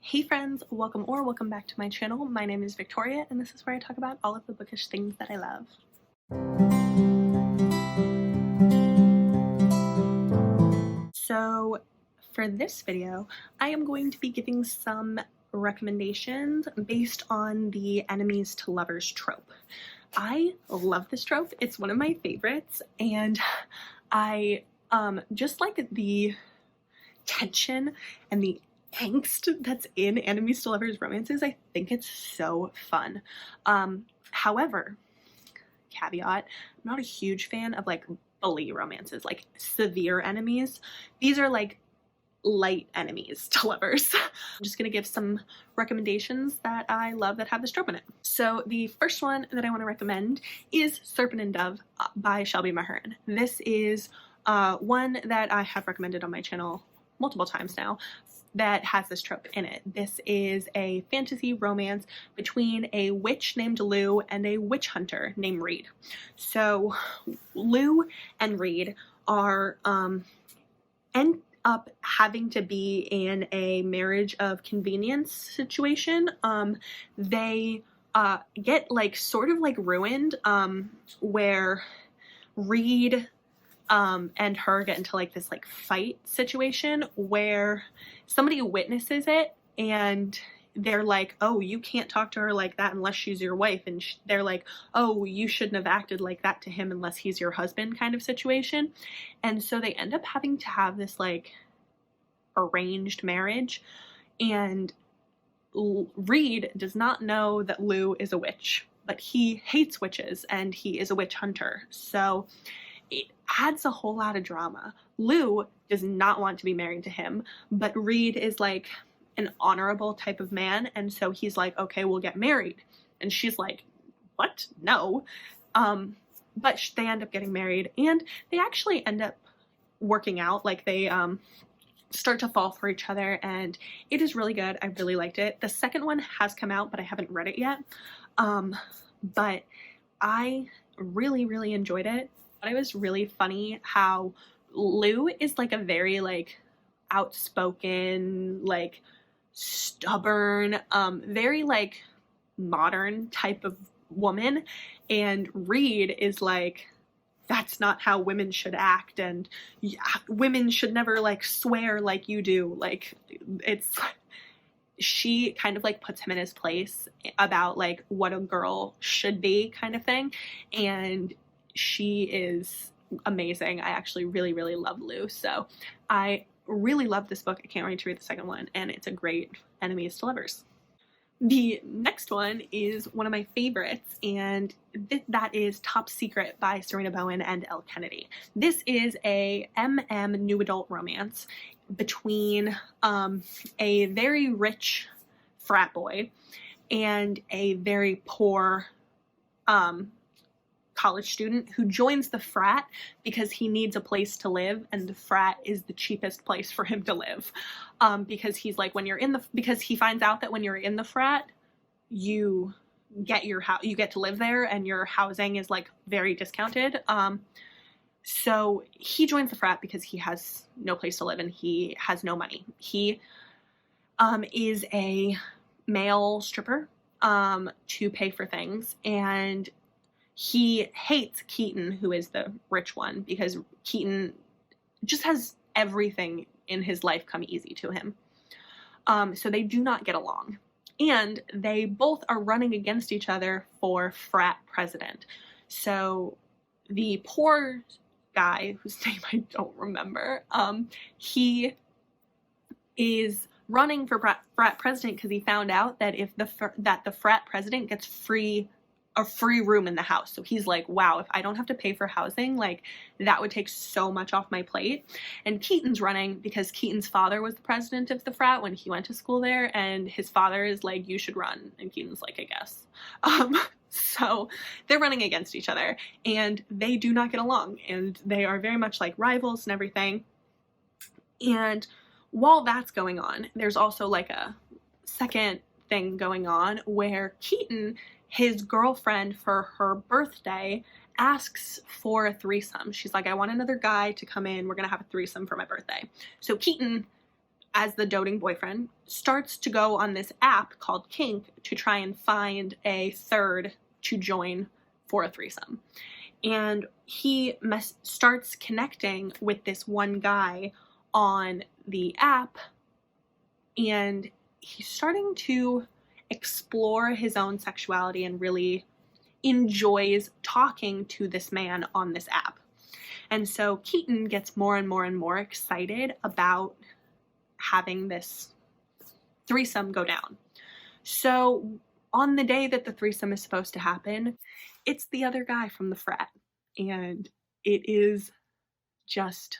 Hey friends, welcome back to my channel. My name is Victoria and this is where I talk about all of the bookish things that I love. So for this video, I am going to be giving some recommendations based on the enemies to lovers trope. I love this trope. It's one of my favorites, and I just like the tension and the angst that's in enemies to lovers romances. I think it's so fun. However, caveat, I'm not a huge fan of like bully romances, like severe enemies. These are like light enemies to lovers. I'm just gonna give some recommendations that I love that have this trope in it. So the first one that I want to recommend is Serpent and Dove by Shelby Mahurin. This is one that I have recommended on my channel multiple times now that has this trope in it. This is a fantasy romance between a witch named Lou and a witch hunter named Reed. So Lou and Reed are end up having to be in a marriage of convenience situation. They get like sort of like ruined, where Reed and her get into like this like fight situation where somebody witnesses it and they're like, oh, you can't talk to her like that unless she's your wife, and they're like, oh, you shouldn't have acted like that to him unless he's your husband kind of situation. And so they end up having to have this like arranged marriage, and Reed does not know that Lou is a witch, but he hates witches and he is a witch hunter. So it adds a whole lot of drama. Lou does not want to be married to him, but Reed is like an honorable type of man, and so he's like, okay, we'll get married. And she's like, what? No. But they end up getting married, and they actually end up working out. Like they start to fall for each other, and it is really good. I really liked it. The second one has come out, but I haven't read it yet. But I really enjoyed it. But it was really funny how Lou is like a very like outspoken, like stubborn, very like modern type of woman, and Reed is like, that's not how women should act, and yeah, women should never like swear like you do. Like it's, she kind of like puts him in his place about like what a girl should be kind of thing, and she is amazing. I actually really love Lou, so I really love this book. I can't wait to read the second one, and it's a great enemies to lovers. The next one is one of my favorites, and that is Top Secret by Serena Bowen and Elle Kennedy. This is a new adult romance between a very rich frat boy and a very poor college student who joins the frat because he needs a place to live, and the frat is the cheapest place for him to live, because he's like, because he finds out that when you're in the frat, you get you get to live there, and your housing is like very discounted. So he joins the frat because he has no place to live and he has no money. He is a male stripper to pay for things, and he hates Keaton, who is the rich one, because Keaton just has everything in his life come easy to him. So they do not get along. And they both are running against each other for frat president. So the poor guy, whose name I don't remember, he is running for frat president because he found out that if the frat president gets a free room in the house. So he's like, wow, if I don't have to pay for housing, like that would take so much off my plate. And Keaton's running because Keaton's father was the president of the frat when he went to school there, and his father is like, you should run. And Keaton's like, I guess. So they're running against each other, and they do not get along, and they are very much like rivals and everything. And while that's going on, there's also like a second thing going on where Keaton, his girlfriend, for her birthday, asks for a threesome. She's like, I want another guy to come in. We're going to have a threesome for my birthday. So Keaton as the doting boyfriend, starts to go on this app called Kink to try and find a third to join for a threesome. And he starts connecting with this one guy on the app, and he's starting to explore his own sexuality and really enjoys talking to this man on this app. And so Keaton gets more and more and more excited about having this threesome go down. So on the day that the threesome is supposed to happen, it's the other guy from the frat, and it is just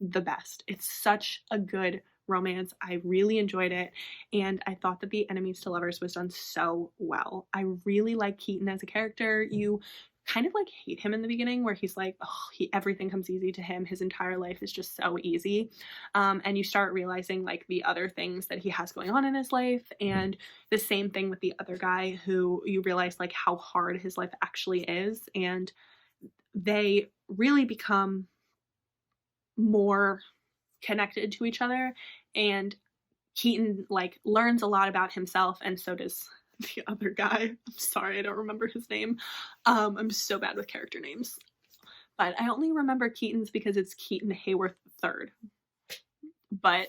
the best. It's such a good romance. I really enjoyed it, and I thought that the Enemies to Lovers was done so well. I really like Keaton as a character. You kind of like hate him in the beginning, where he's like, oh, everything comes easy to him. His entire life is just so easy. And you start realizing like the other things that he has going on in his life, and the same thing with the other guy, who you realize like how hard his life actually is, and they really become more connected to each other, and Keaton like learns a lot about himself, and so does the other guy. I'm sorry, I don't remember his name. I'm so bad with character names, but I only remember Keaton's because it's Keaton Hayworth III. But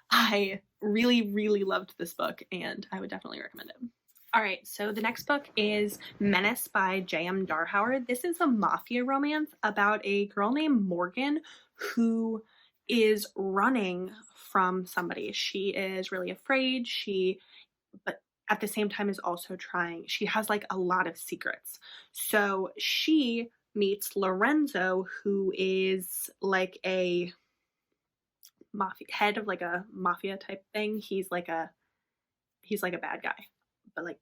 I really, really loved this book, and I would definitely recommend it. All right, so the next book is Menace by J.M. Darhauer. This is a mafia romance about a girl named Morgan who is running from somebody. She is really afraid. But at the same time is also she has like a lot of secrets. So she meets Lorenzo, who is like a head of like a mafia type thing. He's like a bad guy, but like,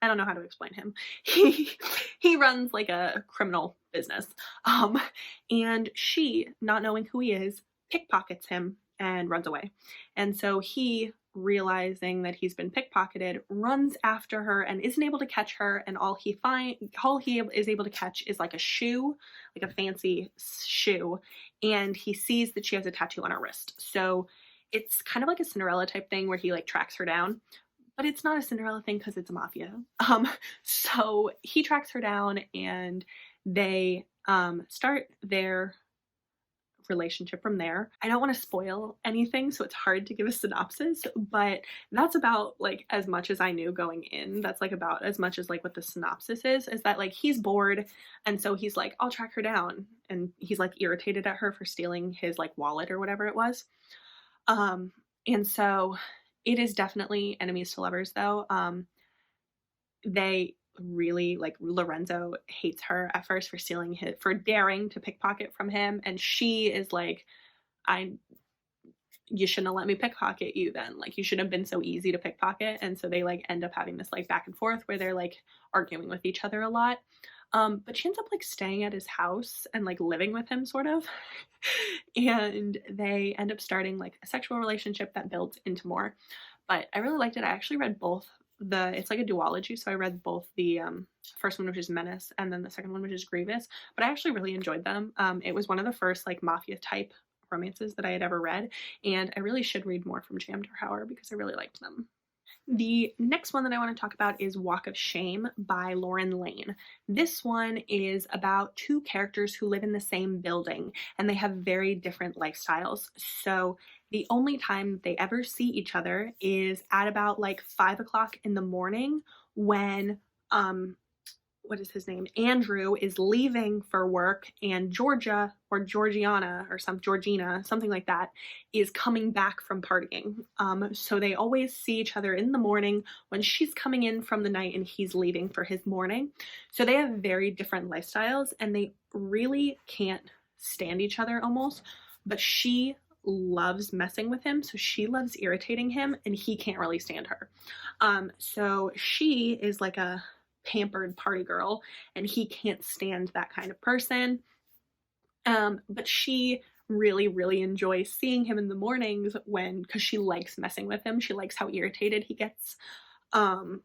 I don't know how to explain him. He runs like a criminal business. And she, not knowing who he is, pickpockets him and runs away. And so he, realizing that he's been pickpocketed, runs after her and isn't able to catch her, and all he is able to catch is like a shoe, like a fancy shoe, and he sees that she has a tattoo on her wrist. So it's kind of like a Cinderella type thing where he like tracks her down, but it's not a Cinderella thing because it's a mafia. So he tracks her down, and they start their relationship from there. I don't want to spoil anything, so it's hard to give a synopsis, but that's about like as much as I knew going in. That's like about as much as like what the synopsis is that like he's bored, and so he's like, I'll track her down, and he's like irritated at her for stealing his like wallet or whatever it was. And so it is definitely Enemies to Lovers though. They really like, Lorenzo hates her at first for daring to pickpocket from him, and she is like, you shouldn't have let me pickpocket you then, like you shouldn't have been so easy to pickpocket. And so they like end up having this like back and forth where they're like arguing with each other a lot. But she ends up like staying at his house and like living with him sort of. And they end up starting like a sexual relationship that builds into more. But I really liked it. I actually read both. It's like a duology, so I read both the first one, which is Menace, and then the second one, which is Grievous. But I actually really enjoyed them. It was one of the first like mafia type romances that I had ever read, and I really should read more from J.M. Darhauer because I really liked them. The next one that I want to talk about is Walk of Shame by Lauren Lane. This one is about two characters who live in the same building, and they have very different lifestyles. So the only time they ever see each other is at about like 5 o'clock in the morning when, what is his name? Andrew is leaving for work, and Georgina, something like that, is coming back from partying. So they always see each other in the morning when she's coming in from the night and he's leaving for his morning. So they have very different lifestyles, and they really can't stand each other almost, but she loves messing with him, so she loves irritating him, and he can't really stand her. So she is like a pampered party girl, and he can't stand that kind of person. But she really, really enjoys seeing him in the mornings because she likes messing with him. She likes how irritated he gets. And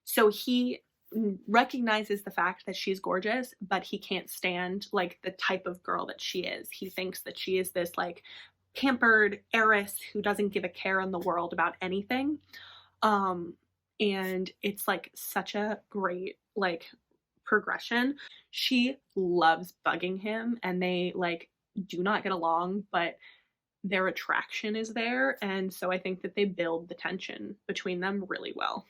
so he recognizes the fact that she's gorgeous, but he can't stand like the type of girl that she is. He thinks that she is this like pampered heiress who doesn't give a care in the world about anything. And it's like such a great like progression. She loves bugging him and they like do not get along, but their attraction is there. And so I think that they build the tension between them really well.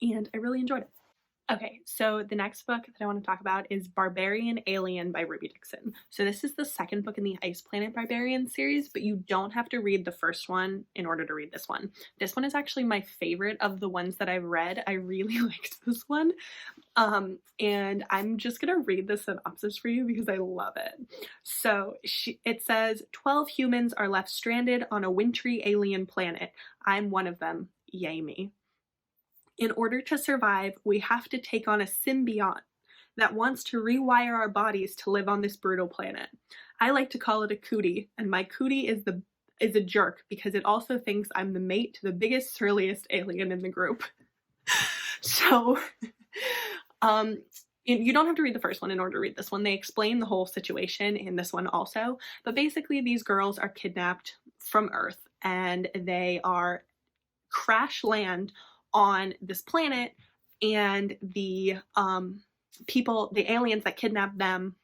And I really enjoyed it. Okay, so the next book that I want to talk about is Barbarian Alien by Ruby Dixon. So this is the second book in the Ice Planet Barbarian series, but you don't have to read the first one in order to read this one. This one is actually my favorite of the ones that I've read. I really liked this one. And I'm just going to read the synopsis for you because I love it. So it says, 12 humans are left stranded on a wintry alien planet. I'm one of them. Yay me. In order to survive, we have to take on a symbiont that wants to rewire our bodies to live on this brutal planet. I like to call it a cootie, and my cootie is a jerk because it also thinks I'm the mate to the biggest, surliest alien in the group. So, you don't have to read the first one in order to read this one. They explain the whole situation in this one also. But basically, these girls are kidnapped from Earth, and they are crash land on this planet, and the aliens that kidnap them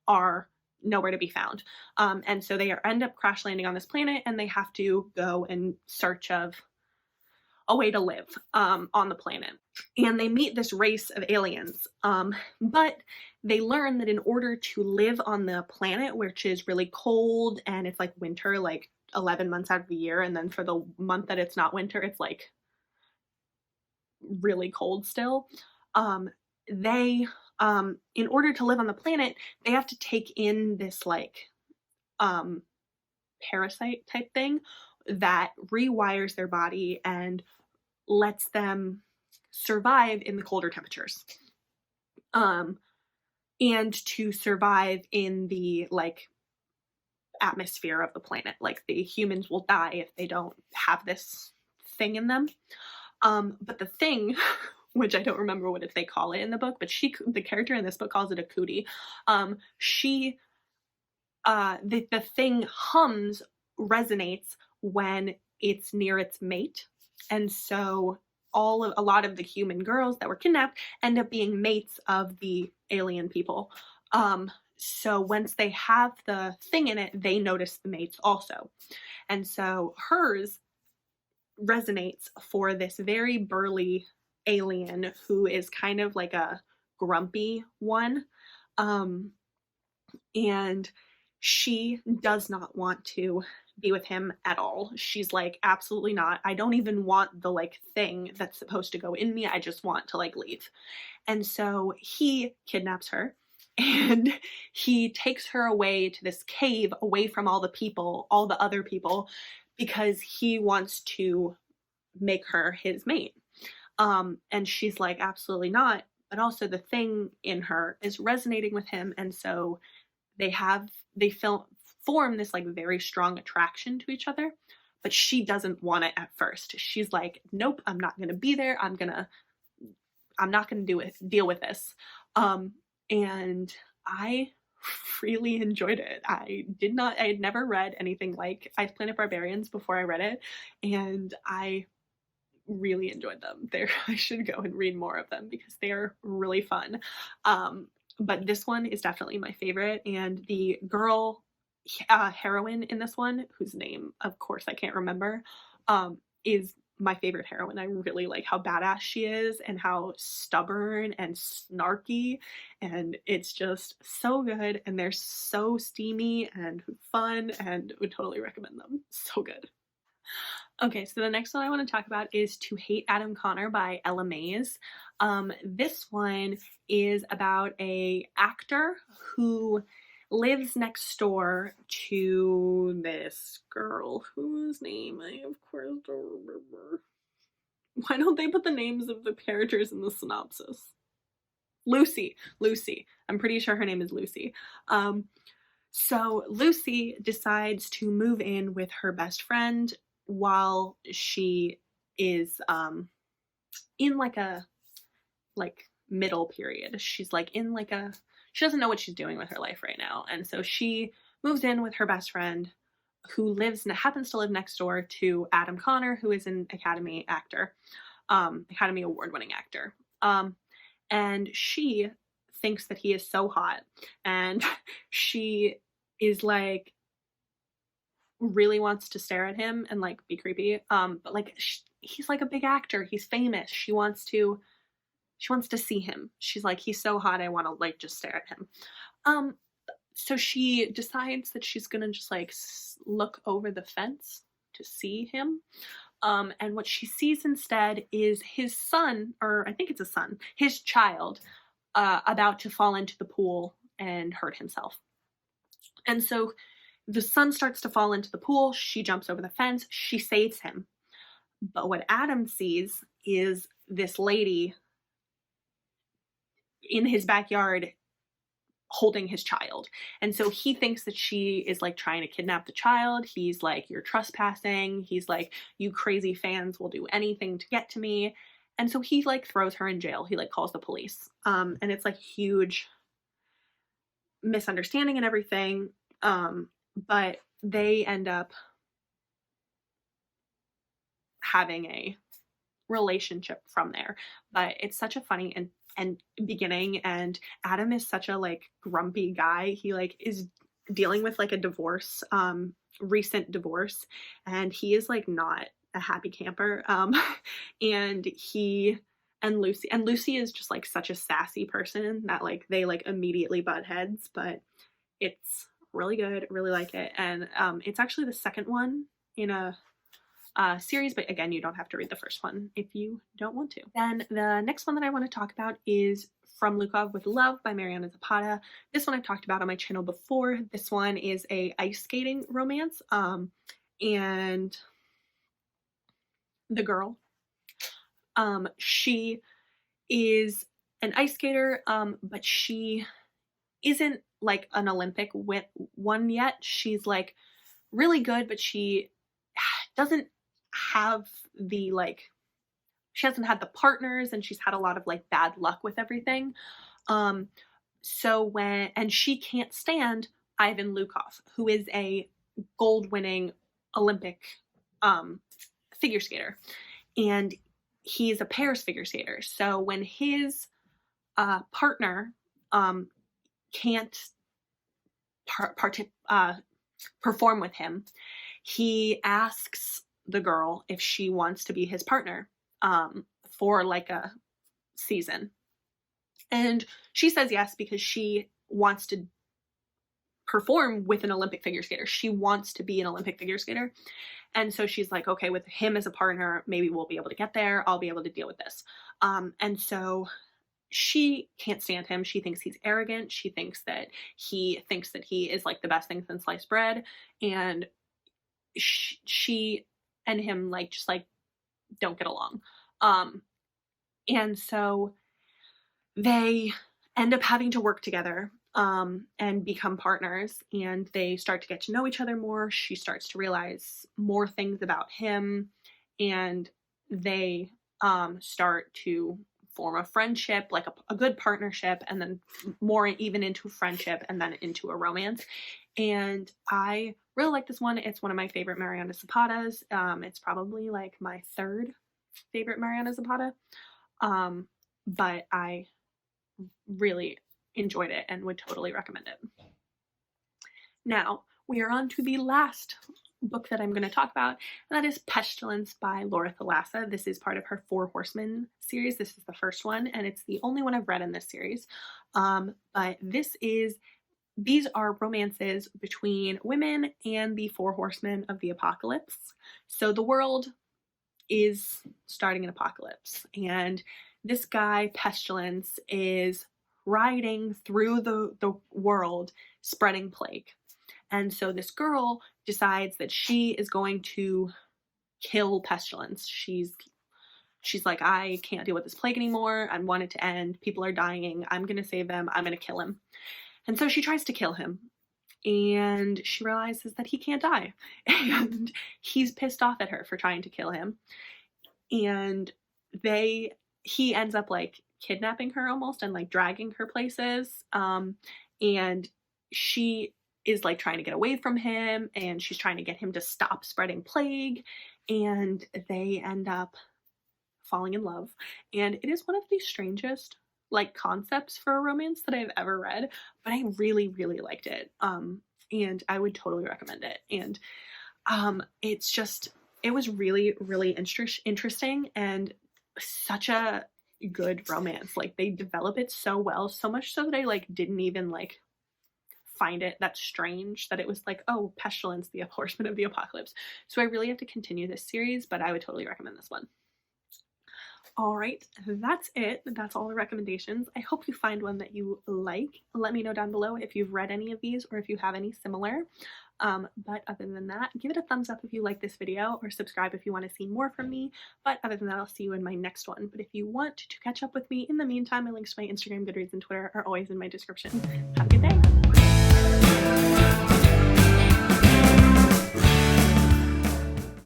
are nowhere to be found. And so they end up crash landing on this planet, and they have to go in search of a way to live on the planet. And they meet this race of aliens, but they learn that in order to live on the planet, which is really cold and it's like winter, like 11 months out of the year, and then for the month that it's not winter, it's like really cold still. In order to live on the planet, they have to take in this like parasite type thing that rewires their body and lets them survive in the colder temperatures. And to survive in the like atmosphere of the planet. Like the humans will die if they don't have this thing in them. But the thing, which I don't remember what they call it in the book, but the character in this book calls it a cootie. The thing resonates when it's near its mate. And so a lot of the human girls that were kidnapped end up being mates of the alien people. So once they have the thing in it, they notice the mates also. And so hers resonates for this very burly alien who is kind of like a grumpy one. And she does not want to be with him at all. She's like, absolutely not. I don't even want the like thing that's supposed to go in me. I just want to like leave. And so he kidnaps her and he takes her away to this cave away from all the other people, because he wants to make her his mate. And she's like, absolutely not. But also the thing in her is resonating with him. And so they form this like very strong attraction to each other, but she doesn't want it at first. She's like, nope, I'm not going to be there. I'm not going to deal with this. And I really enjoyed it. I had never read anything like Ice Planet Barbarians before I read it, and I really enjoyed them. I should go and read more of them because they are really fun. But this one is definitely my favorite, and the girl heroine in this one, whose name of course I can't remember, is my favorite heroine. I really like how badass she is and how stubborn and snarky, and it's just so good, and they're so steamy and fun, and would totally recommend them. So good. Okay, so the next one I want to talk about is To Hate Adam Connor by Ella Mays. This one is about a actor who lives next door to this girl whose name I of course don't remember. Why don't they put the names of the characters in the synopsis? Lucy. I'm pretty sure her name is Lucy. So Lucy decides to move in with her best friend while she is in like a like middle period. She's like in like she doesn't know what she's doing with her life right now. And so she moves in with her best friend who happens to live next door to Adam Connor, who is an Academy actor, Academy Award-winning actor. And she thinks that he is so hot, and she is like really wants to stare at him and like be creepy. But like he's like a big actor, he's famous. She wants to see him. She's like, he's so hot, I want to like just stare at him. So she decides that she's gonna just like look over the fence to see him. And what she sees instead is his son, or I think it's a son, his child, about to fall into the pool and hurt himself. And so the son starts to fall into the pool. She jumps over the fence. She saves him. But what Adam sees is this lady in his backyard holding his child. And so he thinks that she is like trying to kidnap the child. He's like, you're trespassing. He's like, you crazy fans will do anything to get to me. And so he like throws her in jail. He like calls the police. And it's like huge misunderstanding and everything. But they end up having a relationship from there. But it's such a funny and beginning, and Adam is such a like grumpy guy. He like is dealing with like a divorce, recent divorce, and he is like not a happy camper. And Lucy is just like such a sassy person that like they like immediately butt heads, but it's really good. I really like it. And it's actually the second one in a series, but again, you don't have to read the first one if you don't want to. Then the next one that I want to talk about is From Lukov with Love by Mariana Zapata. This one I've talked about on my channel before. This one is a ice skating romance, and the girl, she is an ice skater, but she isn't like an Olympic one yet. She's like really good, but she doesn't have the like, she hasn't had the partners, and she's had a lot of like bad luck with everything. And she can't stand Ivan Lukov, who is a gold-winning Olympic figure skater, and he's a pairs figure skater. So when his partner can't perform with him, he asks the girl if she wants to be his partner for like a season. And she says yes, because she wants to perform with an Olympic figure skater. She wants to be an Olympic figure skater. And so she's like, okay, with him as a partner, maybe we'll be able to get there. I'll be able to deal with this. And so she can't stand him. She thinks he's arrogant. She thinks that he is like the best thing since sliced bread. And she and him like just like don't get along. And so they end up having to work together and become partners, and they start to get to know each other more. She starts to realize more things about him, and they start to form a friendship, like a good partnership, and then more even into friendship, and then into a romance. And I really like this one. It's one of my favorite Mariana Zapatas. It's probably like my third favorite Mariana Zapata. But I really enjoyed it and would totally recommend it. Now, we are on to the last book that I'm going to talk about, and that is Pestilence by Laura Thalassa. This is part of her Four Horsemen series. This is the first one, and it's the only one I've read in this series. But these are romances between women and the Four Horsemen of the Apocalypse. So the world is starting an apocalypse, and this guy, Pestilence, is riding through the world spreading plague. And so this girl decides that she is going to kill Pestilence. She's like, I can't deal with this plague anymore. I want it to end. People are dying. I'm going to save them. I'm going to kill him. And so she tries to kill him, and she realizes that he can't die. And he's pissed off at her for trying to kill him. And he ends up like kidnapping her almost and like dragging her places. And she is like trying to get away from him, and she's trying to get him to stop spreading plague, and they end up falling in love. And it is one of the strangest like concepts for a romance that I've ever read, but I really, really liked it. And I would totally recommend it. And it's just, it was really, really interesting and such a good romance. Like they develop it so well, so much so that I like didn't even like find it that strange that it was like, oh, Pestilence, the horseman of the apocalypse. So I really have to continue this series, but I would totally recommend this one. All right, that's it. That's all the recommendations. I hope you find one that you like. Let me know down below if you've read any of these or if you have any similar. But other than that, give it a thumbs up if you like this video, or subscribe if you want to see more from me. But other than that, I'll see you in my next one. But if you want to catch up with me in the meantime, my links to my Instagram, Goodreads, and Twitter are always in my description. Have a good day.